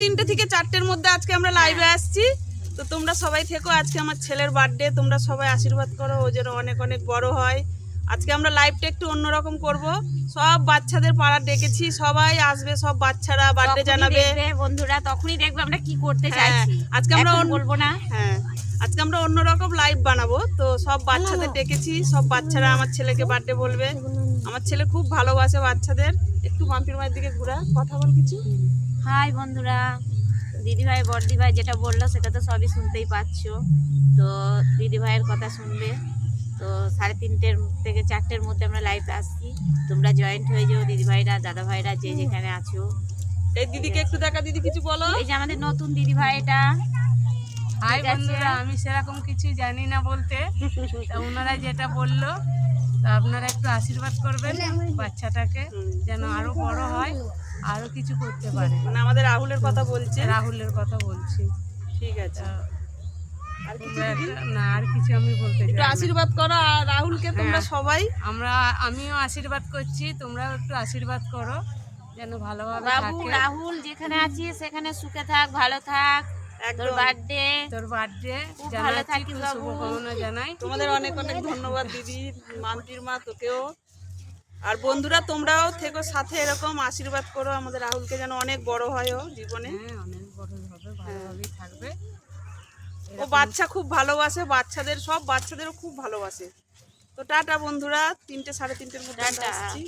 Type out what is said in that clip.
3টে থেকে 4টের মধ্যে আজকে আমরা লাইভে আসছি। তো তোমরা সবাই থেকো, আজকে আমার ছেলের বার্থডে, তোমরা সবাই আশীর্বাদ করো ও যেন অনেক অনেক বড় হয়। আজকে আমরা লাইভটা একটু অন্যরকম করব, সব বাচ্চাদের পাড়া ডেকেছি, সবাই আসবে, সব বাচ্চারা বার্থডে জানাবে বন্ধুরা, তখনই দেখবে আমরা কি করতে হ্যাঁ, চাইছি। আজকে আমরা বলবো না, হ্যাঁ আজকে আমরা অন্যরকম লাইভ বানাবো। তো সব বাচ্চাদের ডেকেছি, সব বাচ্চারা আমার ছেলেকে বার্থডে বলবে। আমার ছেলে খুব ভালোবাসে বাচ্চাদের। একটু মাম্পির মায়ের দিকে ঘুরা, কথা বল কিছু। হাই বন্ধুরা, দিদিভাই বড়দিভাই যেটা বললো সেটা তো সবই শুনতেই পাচ্ছ। তো দিদিভাইয়ের কথা শুনবে। তো 3:30 থেকে 4টের মধ্যে আমরা লাইভে আসছি, তোমরা জয়েন্ট হয়ে যাও। দিদিভাইরা দাদাভাইরা যে যেখানে আছো। এই দিদিকে একটু দেখা, দিদি কিছু বলো। এই যে আমাদের নতুন দিদিভাই, এটা হাই বন্ধুরা, আমি সেরকম কিছু জানি না বলতে, তা ওনারা যেটা বললো তা আপনারা একটু আশীর্বাদ করবেন বাচ্চাটাকে, যেন আরো বড় হয়, আরো কিছু করতে পারে। মানে আমাদের রাহুলের কথা বলছে। রাহুলের কথা বলছি। ঠিক আছে, আর কিছু দিদি? না, আর কিছু আমি বলতে একটু চাই না। আশীর্বাদ করো আর রাহুলকে তোমরা সবাই। আমিও আশীর্বাদ করছি, তোমরাও একটু আশীর্বাদ করো যেন ভালোভাবে থাকে। রাহুল যেখানে আছিস সেখানে সুখে থাক, ভালো থাক। তোর বার্থডে, তোর বার্থডে ভালো জানাচ্ছি, থাকিস খুব বাবু। শুভকামনা জানাই। তোমাদের অনেক অনেক ধন্যবাদ দিদি, মাম্পির মা তোকেও। আর বন্ধুরা তোমরাও থেকো সাথে, এরকম আশীর্বাদ করো আমাদের রাহুলকে যেন অনেক বড় হয় ও জীবনে। হ্যাঁ, অনেক বড় হবে, ভালোভাবেই থাকবে। ও বাচ্চা খুব ভালোবাসে, বাচ্চাদের সব বাচ্চাদেরও খুব ভালোবাসে। তো টাটা বন্ধুরা, 3টে 3:30-এর মধ্যে আমরা টাটা। আসছি।